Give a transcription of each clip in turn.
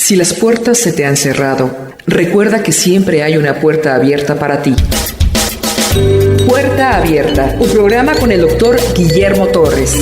Si las puertas se te han cerrado, recuerda que siempre hay una puerta abierta para ti. Puerta Abierta, un programa con el doctor Guillermo Torres.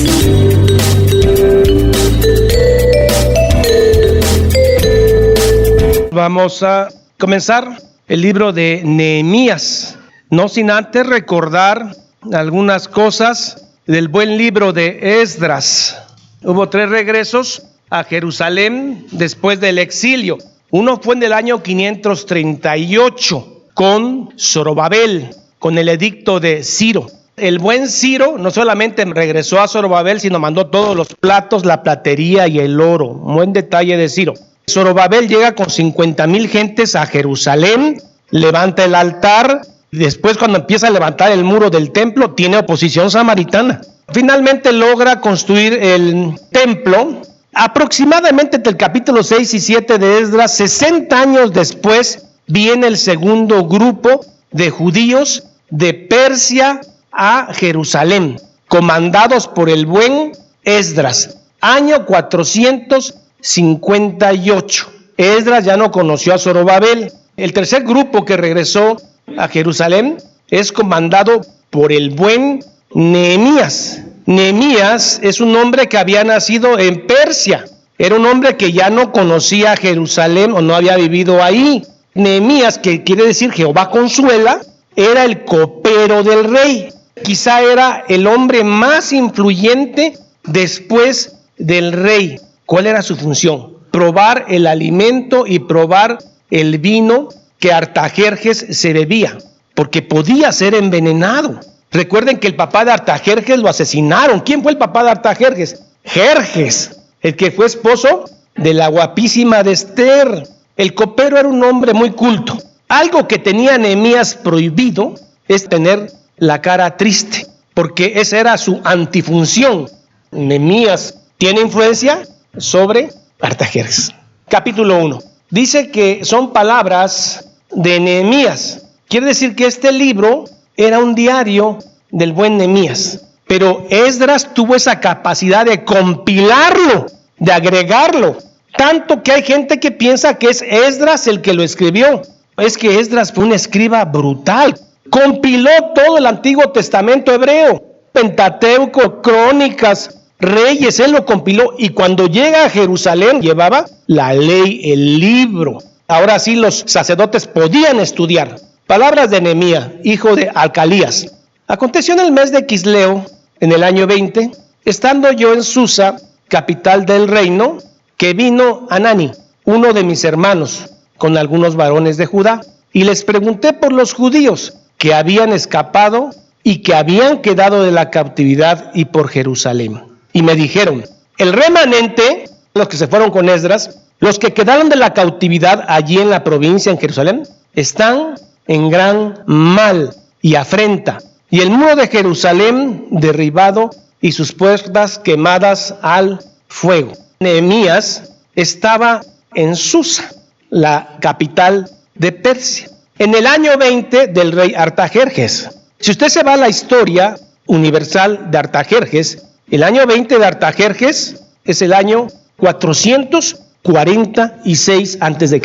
Vamos a comenzar el libro de Nehemías, no sin antes recordar algunas cosas del buen libro de Esdras. Hubo 3 regresos a Jerusalén después del exilio. Uno fue en el año 538 con Zorobabel, con el edicto de Ciro. El buen Ciro no solamente regresó a Zorobabel, sino mandó todos los platos, la platería y el oro. Un buen detalle de Ciro. Zorobabel llega con 50,000 gentes a Jerusalén, levanta el altar, y después cuando empieza a levantar el muro del templo, tiene oposición samaritana. Finalmente logra construir el templo. Aproximadamente entre el capítulo 6 y 7 de Esdras, 60 años después, viene el segundo grupo de judíos de Persia a Jerusalén, comandados por el buen Esdras, año 458. Esdras ya no conoció a Zorobabel. El tercer grupo que regresó a Jerusalén es comandado por el buen Nehemías. Nehemías es un hombre que había nacido en Persia. Era un hombre que ya no conocía Jerusalén o no había vivido ahí. Nehemías, que quiere decir Jehová consuela, era el copero del rey. Quizá era el hombre más influyente después del rey. ¿Cuál era su función? Probar el alimento y probar el vino que Artajerjes se bebía, porque podía ser envenenado. Recuerden que el papá de Artajerjes lo asesinaron. ¿Quién fue el papá de Artajerjes? Jerjes, el que fue esposo de la guapísima de Esther. El copero era un hombre muy culto. Algo que tenía Nehemías prohibido es tener la cara triste, porque esa era su antifunción. Nehemías tiene influencia sobre Artajerjes. Capítulo 1. Dice que son palabras de Nehemías. Quiere decir que este libro era un diario del buen Nehemías. Pero Esdras tuvo esa capacidad de compilarlo, de agregarlo. Tanto que hay gente que piensa que es Esdras el que lo escribió. Es que Esdras fue un escriba brutal. Compiló todo el Antiguo Testamento hebreo. Pentateuco, Crónicas, Reyes, él lo compiló. Y cuando llega a Jerusalén, llevaba la ley, el libro. Ahora sí los sacerdotes podían estudiar. Palabras de Nehemías, hijo de Alcalías. Aconteció en el mes de Quisleo, en el año 20, estando yo en Susa, capital del reino, que vino Hanani, uno de mis hermanos, con algunos varones de Judá, y les pregunté por los judíos que habían escapado y que habían quedado de la cautividad y por Jerusalén. Y me dijeron, el remanente, los que se fueron con Esdras, los que quedaron de la cautividad allí en la provincia, en Jerusalén, están en gran mal y afrenta, y el muro de Jerusalén derribado y sus puertas quemadas al fuego. Nehemías estaba en Susa, la capital de Persia, en el año 20 del rey Artajerjes. Si usted se va a la historia universal de Artajerjes, el año 20 de Artajerjes es el año 446 a.C.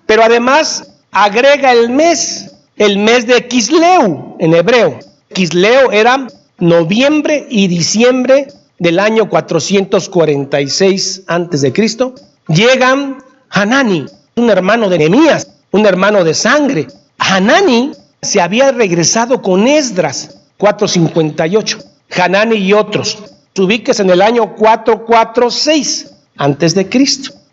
Pero además agrega el mes de Quisleu en hebreo. Quisleu era noviembre y diciembre del año 446 a.C. Llegan Hanani, un hermano de Nehemías, un hermano de sangre. Hanani se había regresado con Esdras, 458. Hanani y otros. Ubíquese en el año 446 a.C.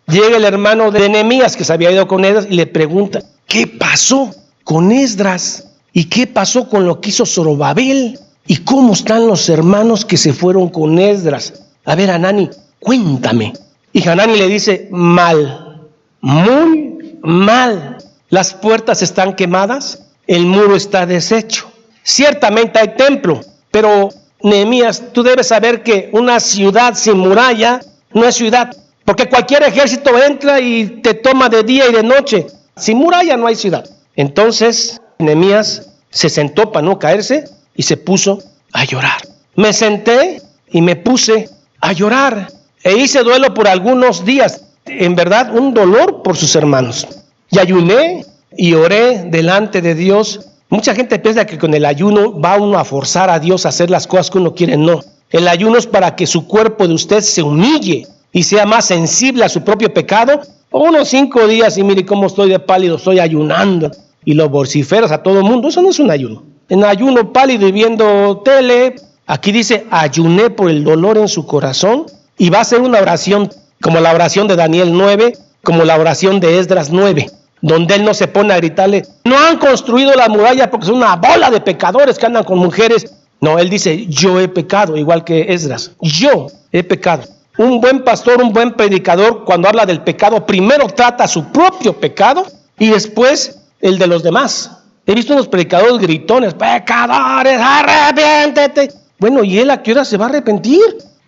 Llega el hermano de Nehemías que se había ido con Esdras y le pregunta, ¿qué pasó con Esdras? ¿Y qué pasó con lo que hizo Zorobabel? ¿Y cómo están los hermanos que se fueron con Esdras? A ver, Hanani, cuéntame. Y Hanani le dice, mal, muy mal. Las puertas están quemadas, el muro está deshecho. Ciertamente hay templo, pero Nehemías, tú debes saber que una ciudad sin muralla no es ciudad, porque cualquier ejército entra y te toma de día y de noche. Sin muralla no hay ciudad. Entonces Nehemías se sentó para no caerse y se puso a llorar. Me senté y me puse a llorar e hice duelo por algunos días. en verdad un dolor por sus hermanos. Y ayuné y oré delante de Dios. Mucha gente piensa que con el ayuno va uno a forzar a Dios a hacer las cosas que uno quiere. No. El ayuno es para que su cuerpo de usted se humille y sea más sensible a su propio pecado. Unos 5 días y mire cómo estoy de pálido, estoy ayunando. Y lo vociferas a todo el mundo. Eso no es un ayuno. En ayuno pálido y viendo tele, aquí dice, ayuné por el dolor en su corazón. Y va a ser una oración como la oración de Daniel 9, como la oración de Esdras 9, donde él no se pone a gritarle, no han construido la muralla porque son una bola de pecadores que andan con mujeres. No, él dice, yo he pecado, igual que Esdras, yo he pecado. Un buen pastor, un buen predicador, cuando habla del pecado, primero trata su propio pecado y después el de los demás. He visto unos predicadores gritones, pecadores, arrepiéntete. Bueno, ¿y él a qué hora se va a arrepentir?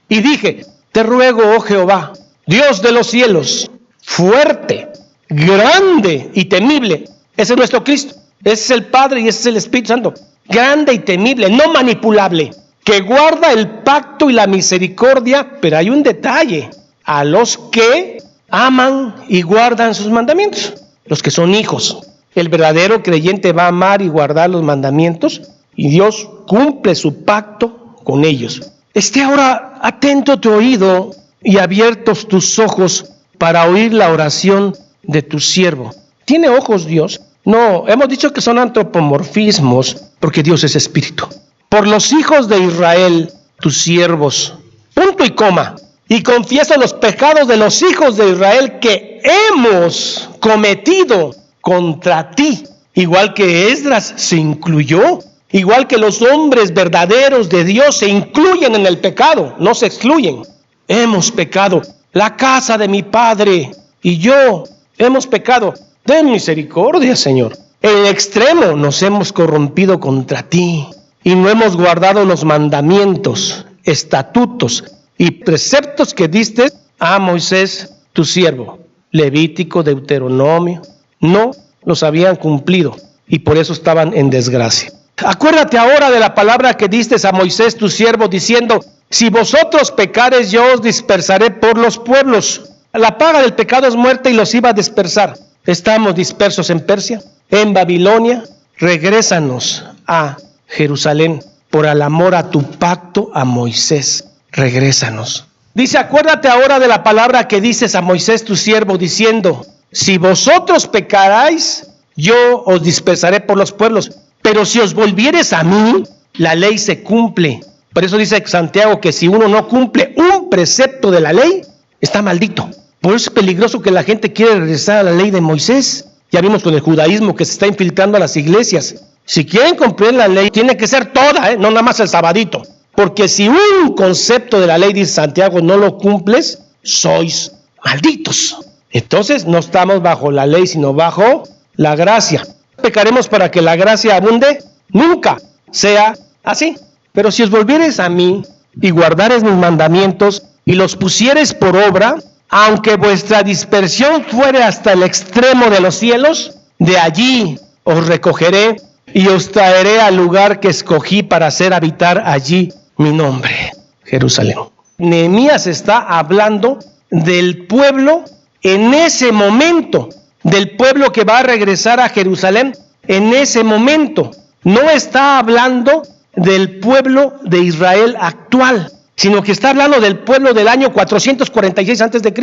Y dije, te ruego, oh Jehová, Dios de los cielos, fuerte, grande y temible. Ese es nuestro Cristo, ese es el Padre y ese es el Espíritu Santo. Grande y temible, no manipulable, que guarda el pacto y la misericordia, pero hay un detalle, a los que aman y guardan sus mandamientos, los que son hijos. El verdadero creyente va a amar y guardar los mandamientos y Dios cumple su pacto con ellos. Esté ahora atento tu oído y abiertos tus ojos para oír la oración de tu siervo. ¿Tiene ojos Dios? No, hemos dicho que son antropomorfismos porque Dios es espíritu. Por los hijos de Israel, tus siervos, punto y coma, y confieso los pecados de los hijos de Israel que hemos cometido contra ti. Igual que Esdras se incluyó, igual que los hombres verdaderos de Dios se incluyen en el pecado, no se excluyen. Hemos pecado, la casa de mi padre y yo hemos pecado. Ten misericordia, Señor. En el extremo nos hemos corrompido contra ti y no hemos guardado los mandamientos, estatutos y preceptos que diste a Moisés, tu siervo. Levítico, Deuteronomio, no los habían cumplido y por eso estaban en desgracia. Acuérdate ahora de la palabra que diste a Moisés, tu siervo, diciendo, si vosotros pecares, yo os dispersaré por los pueblos. La paga del pecado es muerte y los iba a dispersar. Estamos dispersos en Persia, en Babilonia. Regrésanos a Jerusalén por el amor a tu pacto a Moisés. Regrésanos. Dice, acuérdate ahora de la palabra que dices a Moisés, tu siervo, diciendo, si vosotros pecaráis, yo os dispersaré por los pueblos. Pero si os volvieres a mí, la ley se cumple. Por eso dice Santiago que si uno no cumple un precepto de la ley, está maldito. Por eso es peligroso que la gente quiera regresar a la ley de Moisés. Ya vimos con el judaísmo que se está infiltrando a las iglesias. Si quieren cumplir la ley, tiene que ser toda, no nada más el sabadito. Porque si un concepto de la ley, dice Santiago, no lo cumples, sois malditos. Entonces no estamos bajo la ley, sino bajo la gracia. ¿Pecaremos para que la gracia abunde? Nunca sea así. Pero si os volvieres a mí y guardares mis mandamientos y los pusieres por obra, aunque vuestra dispersión fuere hasta el extremo de los cielos, de allí os recogeré y os traeré al lugar que escogí para hacer habitar allí mi nombre, Jerusalén. Nehemías está hablando del pueblo en ese momento, del pueblo que va a regresar a Jerusalén en ese momento. No está hablando del pueblo de Israel actual, sino que está hablando del pueblo del año 446 a.C.,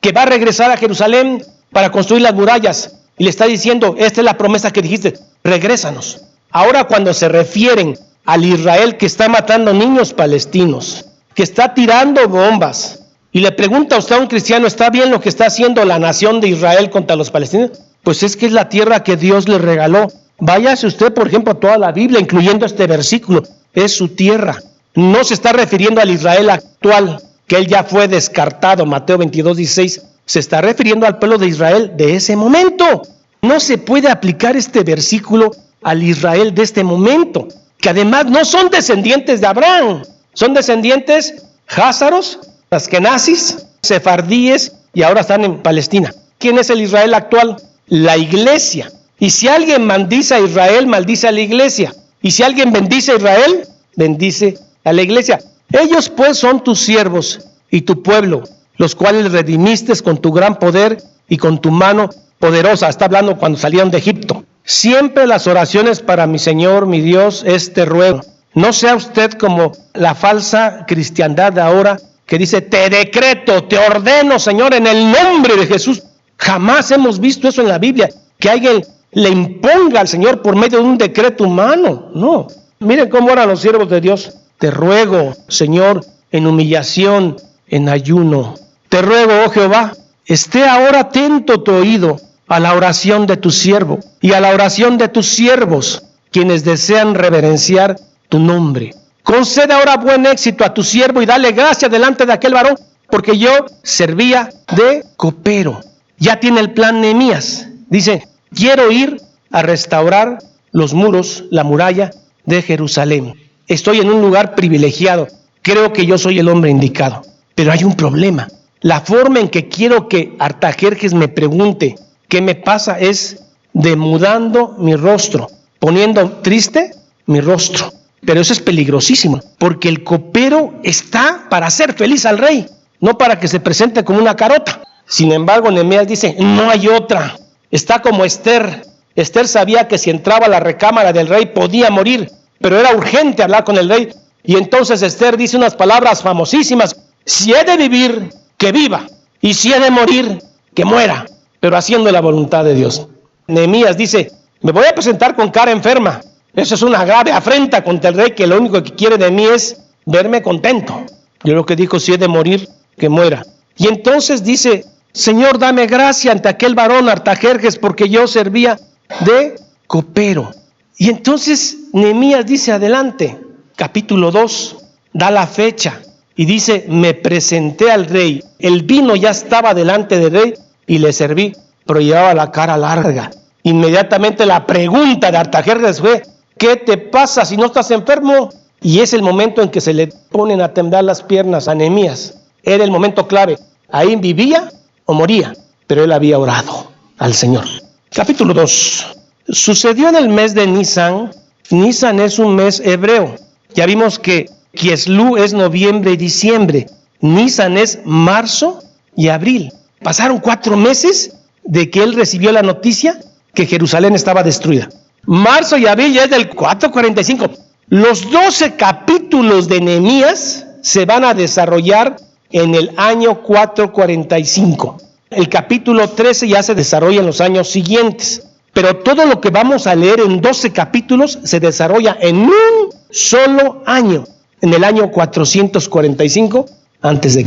que va a regresar a Jerusalén para construir las murallas. Y le está diciendo, esta es la promesa que dijiste, regrésanos. Ahora cuando se refieren al Israel que está matando niños palestinos, que está tirando bombas, y le pregunta a usted a un cristiano, ¿está bien lo que está haciendo la nación de Israel contra los palestinos? Pues es que es la tierra que Dios le regaló. Váyase usted, por ejemplo, a toda la Biblia, incluyendo este versículo. Es su tierra. No se está refiriendo al Israel actual, que él ya fue descartado, Mateo 22:16. Se está refiriendo al pueblo de Israel de ese momento. No se puede aplicar este versículo al Israel de este momento, que además no son descendientes de Abraham. Son descendientes házaros, askenazis, sefardíes, y ahora están en Palestina. ¿Quién es el Israel actual? La iglesia. Y si alguien maldice a Israel, maldice a la iglesia. Y si alguien bendice a Israel, bendice a la iglesia. Ellos pues son tus siervos y tu pueblo, los cuales redimiste con tu gran poder y con tu mano poderosa. Está hablando cuando salieron de Egipto. Siempre las oraciones para mi Señor, mi Dios, es te ruego. No sea usted como la falsa cristiandad de ahora que dice, te decreto, te ordeno, Señor, en el nombre de Jesús. Jamás hemos visto eso en la Biblia, que alguien le imponga al Señor por medio de un decreto humano. No. Miren cómo oran los siervos de Dios. Te ruego, Señor, en humillación, en ayuno. Te ruego, oh Jehová, esté ahora atento tu oído a la oración de tu siervo y a la oración de tus siervos, quienes desean reverenciar tu nombre. Concede ahora buen éxito a tu siervo y dale gracia delante de aquel varón, porque yo servía de copero. Ya tiene el plan Nehemías. Dice, quiero ir a restaurar los muros, la muralla de Jerusalén. Estoy en un lugar privilegiado. Creo que yo soy el hombre indicado. Pero hay un problema. La forma en que quiero que Artajerjes me pregunte qué me pasa es demudando mi rostro, poniendo triste mi rostro. Pero eso es peligrosísimo, porque el copero está para hacer feliz al rey, no para que se presente como una carota. Sin embargo, Nehemías dice, no hay otra. Está como Esther. Esther sabía que si entraba a la recámara del rey podía morir, pero era urgente hablar con el rey. Y entonces Esther dice unas palabras famosísimas: si he de vivir, que viva, y si he de morir, que muera, pero haciendo la voluntad de Dios. Nehemías dice, me voy a presentar con cara enferma. Eso es una grave afrenta contra el rey, que lo único que quiere de mí es verme contento. Yo lo que dijo, si he de morir, que muera. Y entonces dice, Señor, dame gracia ante aquel varón Artajerjes, porque yo servía de copero. Y entonces Nehemías dice adelante, capítulo 2, da la fecha y dice, me presenté al rey. El vino ya estaba delante del rey y le serví, pero llevaba la cara larga. Inmediatamente la pregunta de Artajerjes fue, ¿qué te pasa si no estás enfermo? Y es el momento en que se le ponen a temblar las piernas a Nehemías. Era el momento clave. Ahí vivía o moría, pero él había orado al Señor. Capítulo 2. Sucedió en el mes de Nisan. Nisan es un mes hebreo. Ya vimos que Kislev es noviembre y diciembre. Nisan es marzo y abril. Pasaron 4 meses de que él recibió la noticia que Jerusalén estaba destruida. Marzo y abril ya es del 445. Los 12 capítulos de Nehemías se van a desarrollar en el año 445. El capítulo 13 ya se desarrolla en los años siguientes. Pero todo lo que vamos a leer en 12 capítulos se desarrolla en un solo año, en el año 445 a.C.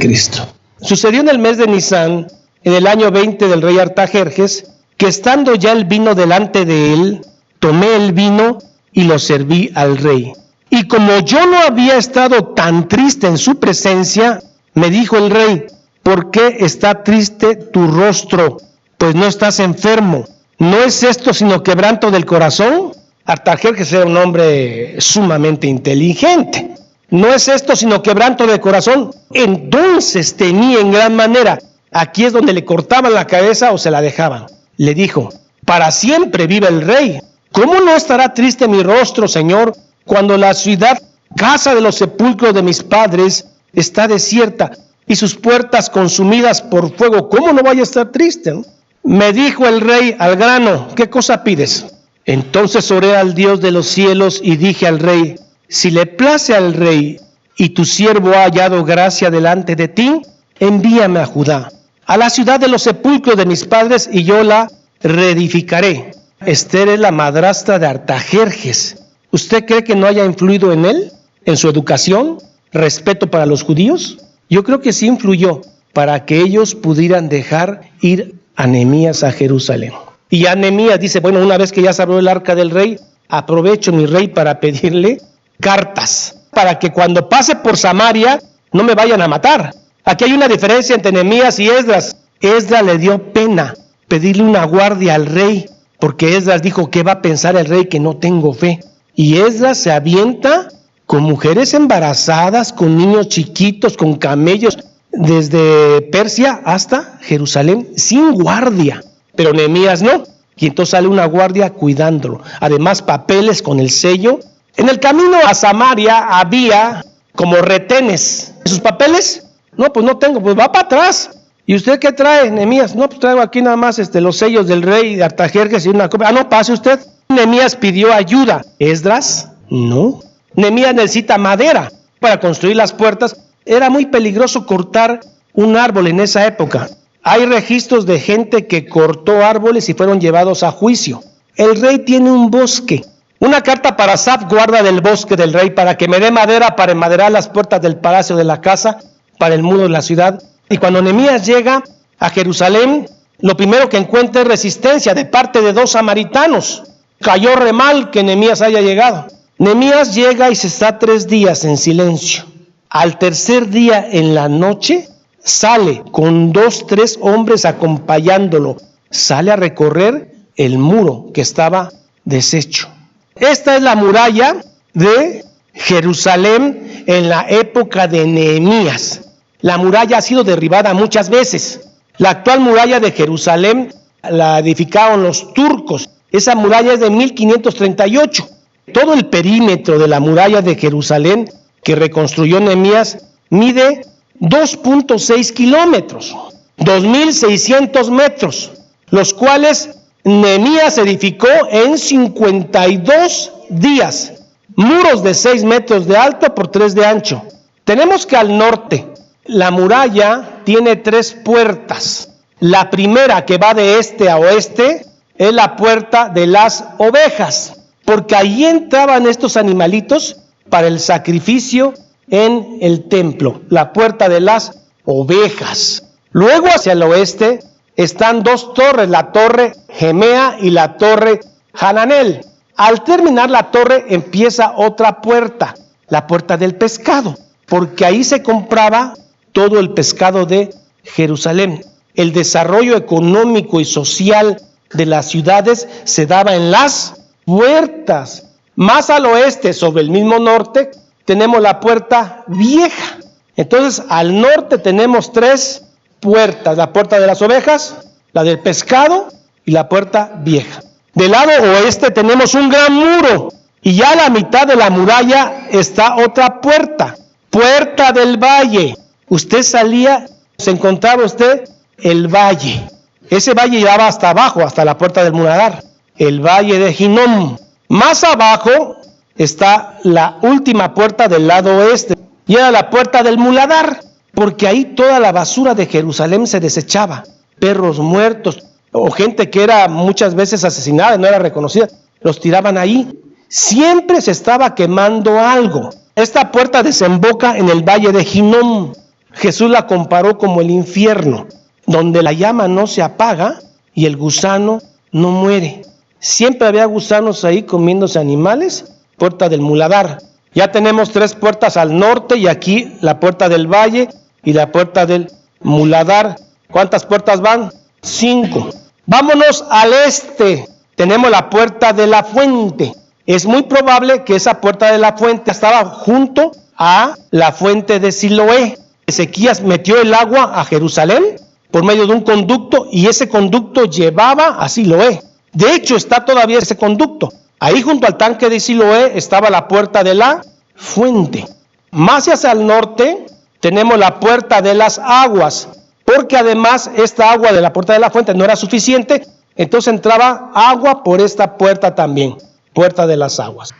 Sucedió en el mes de Nisan, en el año 20 del rey Artajerjes, que estando ya el vino delante de él, tomé el vino y lo serví al rey. Y como yo no había estado tan triste en su presencia, me dijo el rey, ¿por qué está triste tu rostro? Pues no estás enfermo. ¿No es esto sino quebranto del corazón? Artajerjes era un hombre sumamente inteligente. ¿No es esto sino quebranto del corazón? Entonces temí en gran manera. Aquí es donde le cortaban la cabeza o se la dejaban. Le dijo, para siempre vive el rey. ¿Cómo no estará triste mi rostro, Señor, cuando la ciudad, casa de los sepulcros de mis padres, está desierta y sus puertas consumidas por fuego? ¿Cómo no vaya a estar triste, no? Me dijo el rey al grano, ¿qué cosa pides? Entonces oré al Dios de los cielos y dije al rey, si le place al rey y tu siervo ha hallado gracia delante de ti, envíame a Judá, a la ciudad de los sepulcros de mis padres, y yo la reedificaré. Esther es la madrastra de Artajerjes. ¿Usted cree que no haya influido en él, en su educación, respeto para los judíos? Yo creo que sí influyó para que ellos pudieran dejar ir a Nehemías a Jerusalén. Y ya Nehemías dice, bueno, una vez que ya se abrió el arca del rey, aprovecho mi rey para pedirle cartas, para que cuando pase por Samaria no me vayan a matar. Aquí hay una diferencia entre Nehemías y Esdras. Esdras le dio pena pedirle una guardia al rey, porque Esdras dijo, ¿qué va a pensar el rey que no tengo fe? Y Esdras se avienta con mujeres embarazadas, con niños chiquitos, con camellos, desde Persia hasta Jerusalén, sin guardia. Pero Nehemías no. Y entonces sale una guardia cuidándolo. Además, papeles con el sello. En el camino a Samaria había como retenes. Sus papeles No, pues no tengo, pues va para atrás. ¿Y usted qué trae, Nehemías? No, pues traigo aquí nada más los sellos del rey de Artajerjes y una copia. Ah, no, pase usted. Nehemías pidió ayuda. ¿Esdras? No. Nehemías necesita madera para construir las puertas. Era muy peligroso cortar un árbol en esa época. Hay registros de gente que cortó árboles y fueron llevados a juicio. El rey tiene un bosque. Una carta para Asaf, guarda del bosque del rey, para que me dé madera para enmaderar las puertas del palacio de la casa, para el muro de la ciudad. Y cuando Nehemías llega a Jerusalén, lo primero que encuentra es resistencia de parte de 2 samaritanos. Cayó re mal que Nehemías haya llegado. Nehemías llega y se está 3 días en silencio. Al tercer día en la noche, sale con 2, 3 hombres acompañándolo. Sale a recorrer el muro que estaba deshecho. Esta es la muralla de Jerusalén en la época de Nehemías. La muralla ha sido derribada muchas veces. La actual muralla de Jerusalén la edificaron los turcos. Esa muralla es de 1538. Todo el perímetro de la muralla de Jerusalén que reconstruyó Nehemías mide 2.6 kilómetros, 2.600 metros, los cuales Nehemías edificó en 52 días. Muros de 6 metros de alto por 3 de ancho. Tenemos que al norte, la muralla tiene 3 puertas. La primera, que va de este a oeste, es la puerta de las ovejas, porque ahí entraban estos animalitos para el sacrificio en el templo, la puerta de las ovejas. Luego hacia el oeste están 2 torres, la torre Gemea y la torre Hananel. Al terminar la torre empieza otra puerta, la puerta del pescado, porque ahí se compraba todo el pescado de Jerusalén. El desarrollo económico y social de las ciudades se daba en las puertas. Más al oeste, sobre el mismo norte, tenemos la puerta vieja. Entonces, al norte tenemos 3 puertas: la puerta de las ovejas, la del pescado y la puerta vieja. Del lado oeste tenemos un gran muro, y ya a la mitad de la muralla está otra puerta, puerta del valle. Usted salía, se encontraba usted el valle. Ese valle llevaba hasta abajo, hasta la puerta del Muladar, el valle de Hinnom. Más abajo está la última puerta del lado oeste, y era la puerta del Muladar, porque ahí toda la basura de Jerusalén se desechaba. Perros muertos, o gente que era muchas veces asesinada, no era reconocida, los tiraban ahí. Siempre se estaba quemando algo. Esta puerta desemboca en el valle de Hinnom. Jesús la comparó como el infierno, donde la llama no se apaga y el gusano no muere. Siempre había gusanos ahí comiéndose animales. Puerta del Muladar. Ya tenemos 3 puertas al norte, y aquí la puerta del valle y la puerta del Muladar. ¿Cuántas puertas van? 5. Vámonos al este. Tenemos la puerta de la fuente. Es muy probable que esa puerta de la fuente estaba junto a la fuente de Siloé. Ezequías metió el agua a Jerusalén por medio de un conducto, y ese conducto llevaba a Siloé. De hecho, está todavía ese conducto. Ahí junto al tanque de Siloé estaba la puerta de la fuente. Más hacia el norte tenemos la puerta de las aguas, porque además esta agua de la puerta de la fuente no era suficiente, entonces entraba agua por esta puerta también, puerta de las aguas.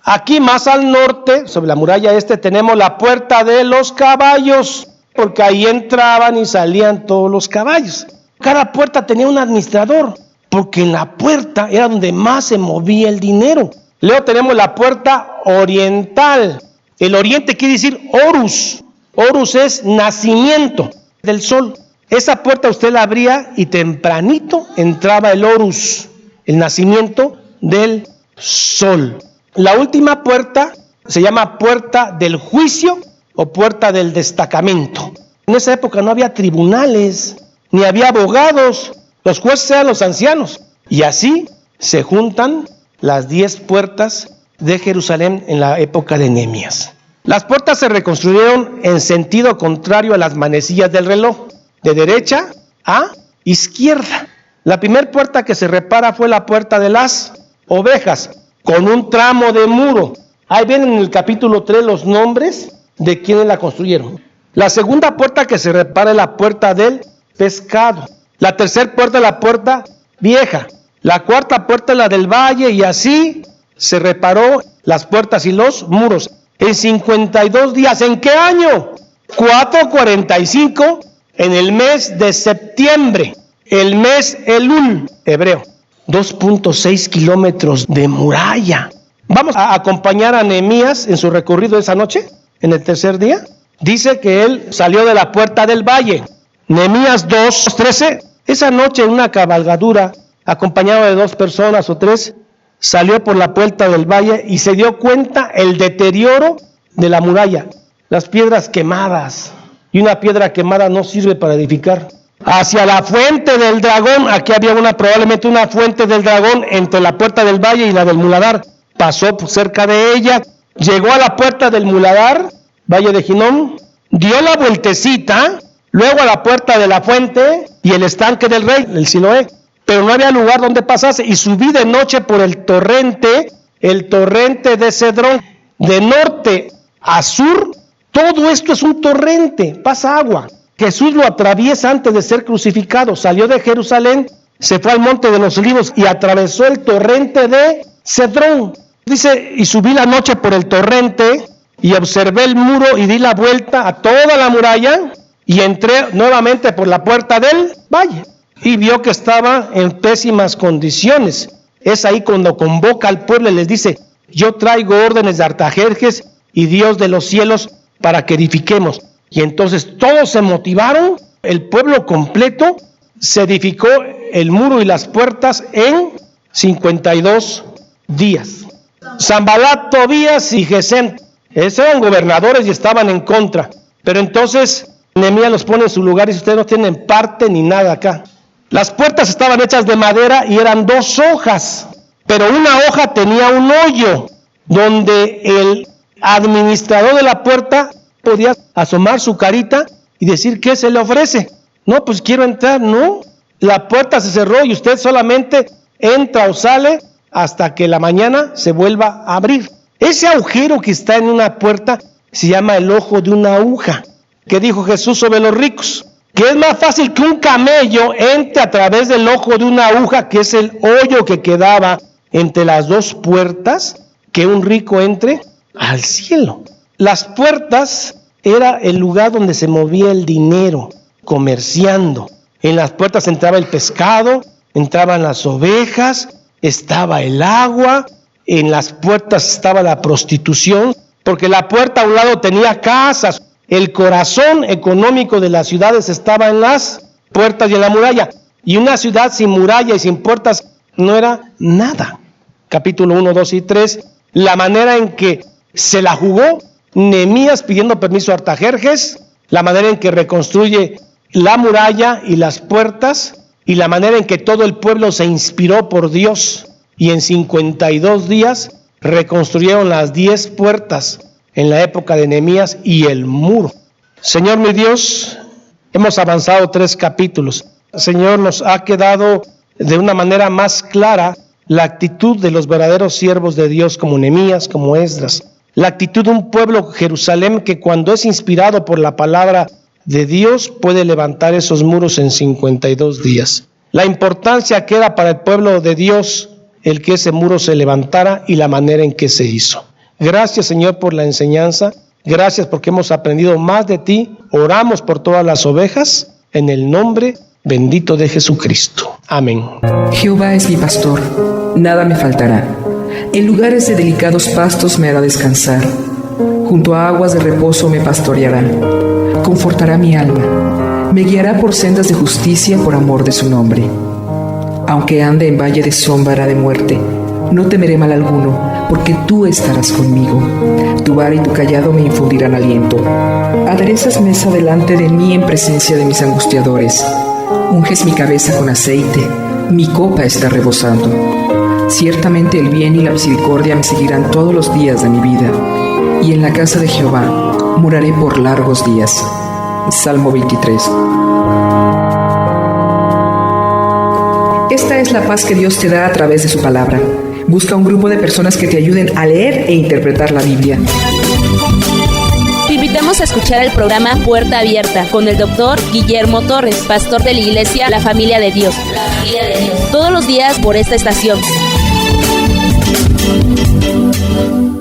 Aquí más al norte, sobre la muralla este, tenemos la puerta de los caballos, porque ahí entraban y salían todos los caballos. Cada puerta tenía un administrador, porque en la puerta era donde más se movía el dinero. Luego tenemos la puerta oriental. El oriente quiere decir Horus. Horus es nacimiento del sol. Esa puerta usted la abría y tempranito entraba el Horus, el nacimiento del sol. La última puerta se llama puerta del juicio o puerta del destacamento. En esa época no había tribunales, ni había abogados. Los jueces eran los ancianos. Y así se juntan las 10 puertas de Jerusalén en la época de Nehemías. Las puertas se reconstruyeron en sentido contrario a las manecillas del reloj, de derecha a izquierda. La primera puerta que se repara fue la puerta de las ovejas, con un tramo de muro. Ahí ven en el capítulo 3 los nombres de quienes la construyeron. La segunda puerta que se repara es la puerta del pescado. La tercera puerta es la puerta vieja. La cuarta puerta es la del valle, y así se reparó las puertas y los muros. En 52 días. ¿En qué año? 445, en el mes de septiembre. El mes Elul, hebreo. 2.6 kilómetros de muralla. Vamos a acompañar a Nehemías en su recorrido esa noche, en el tercer día. Dice que él salió de la puerta del valle. Nehemías 2:13. Esa noche, en una cabalgadura, acompañado de 2 personas o 3, salió por la puerta del valle y se dio cuenta el deterioro de la muralla. Las piedras quemadas. Y una piedra quemada no sirve para edificar. Hacia la fuente del dragón. Aquí había probablemente una fuente del dragón entre la puerta del valle y la del muladar. Pasó cerca de ella, llegó a la puerta del muladar, Valle de Hinnom, dio la vueltecita, luego a la puerta de la fuente y el estanque del rey, el Siloé. Pero no había lugar donde pasase, y subí de noche por el torrente de Cedrón, de norte a sur. Todo esto es un torrente, pasa agua. Jesús lo atraviesa antes de ser crucificado. Salió de Jerusalén, se fue al monte de los olivos y atravesó el torrente de Cedrón. Dice, y subí la noche por el torrente y observé el muro y di la vuelta a toda la muralla y entré nuevamente por la puerta del valle. Y vio que estaba en pésimas condiciones. Es ahí cuando convoca al pueblo y les dice, yo traigo órdenes de Artajerjes y Dios de los cielos para que edifiquemos. Y entonces todos se motivaron, el pueblo completo se edificó el muro y las puertas en 52 días. Sanbalat, Tobías y Gesem, esos eran gobernadores y estaban en contra. Pero entonces Nehemías los pone en su lugar y dice, ustedes no tienen parte ni nada acá. Las puertas estaban hechas de madera y eran 2 hojas, pero una hoja tenía un hoyo donde el administrador de la puerta podía asomar su carita y decir, ¿qué se le ofrece? No, pues quiero entrar. No, la puerta se cerró y usted solamente entra o sale hasta que la mañana se vuelva a abrir. Ese agujero que está en una puerta se llama el ojo de una aguja. ¿Qué dijo Jesús sobre los ricos? Que es más fácil que un camello entre a través del ojo de una aguja, que es el hoyo que quedaba entre las 2 puertas, que un rico entre al cielo. Las puertas era el lugar donde se movía el dinero, comerciando. En las puertas entraba el pescado, entraban las ovejas, estaba el agua, en las puertas estaba la prostitución, porque la puerta a un lado tenía casas. El corazón económico de las ciudades estaba en las puertas y en la muralla. Y una ciudad sin muralla y sin puertas no era nada. Capítulo 1, 2 y 3, la manera en que se la jugó Nehemías pidiendo permiso a Artajerjes, la manera en que reconstruye la muralla y las puertas, y la manera en que todo el pueblo se inspiró por Dios, y en 52 días reconstruyeron las 10 puertas en la época de Nehemías y el muro. Señor mi Dios, hemos avanzado 3 capítulos. Señor, nos ha quedado de una manera más clara la actitud de los verdaderos siervos de Dios como Nehemías, como Esdras. La actitud de un pueblo, Jerusalén, que cuando es inspirado por la palabra de Dios puede levantar esos muros en 52 días. La importancia que era para el pueblo de Dios el que ese muro se levantara y la manera en que se hizo. Gracias, Señor, por la enseñanza. Gracias porque hemos aprendido más de ti. Oramos por todas las ovejas en el nombre bendito de Jesucristo. Amén. Jehová es mi pastor, nada me faltará. En lugares de delicados pastos me hará descansar. Junto a aguas de reposo me pastoreará. Confortará mi alma. Me guiará por sendas de justicia por amor de su nombre. Aunque ande en valle de sombra de muerte, no temeré mal alguno, porque tú estarás conmigo. Tu vara y tu cayado me infundirán aliento. Aderezas mesa delante de mí en presencia de mis angustiadores. Unges mi cabeza con aceite, mi copa está rebosando. Ciertamente el bien y la misericordia me seguirán todos los días de mi vida, y en la casa de Jehová moraré por largos días. Salmo 23. Esta es la paz que Dios te da a través de su palabra. Busca un grupo de personas que te ayuden a leer e interpretar la Biblia. invitamos a escuchar el programa Puerta Abierta con el doctor Guillermo Torres, pastor de la iglesia La Familia de Dios. Todos los días por esta estación.